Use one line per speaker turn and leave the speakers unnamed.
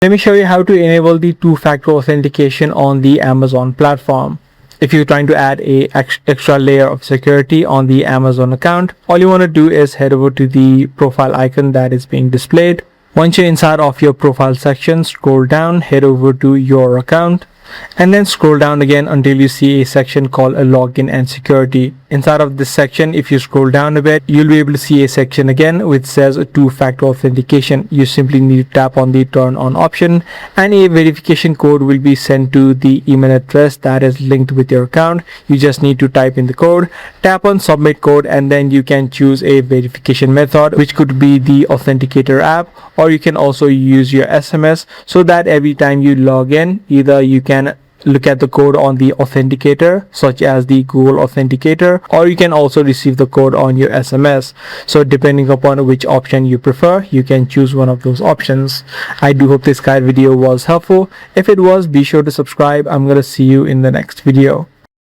Let me show you how to enable the two-factor authentication on the Amazon platform. If you're trying to add a extra layer of security on the Amazon account, all you want to do is head over to the profile icon that is being displayed. Once you're inside of your profile section, scroll down, head over to your account, and then scroll down again until you see a section called a login and security. Inside of this section, if you scroll down a bit, you'll be able to see a section again which says two-factor authentication. You simply need to tap on the turn on option, and a verification code will be sent to the email address that is linked with your account. You just need to type in the code, tap on submit code, and then you can choose a verification method, which could be the Authenticator app, or you can also use your SMS, so that every time you log in, either you can look at the code on the authenticator, such as the Google Authenticator, or you can also receive the code on your SMS. So depending upon which option you prefer, you can choose one of those options. I do hope this guide video was helpful. If it was, be sure to subscribe. I'm gonna see you in the next video.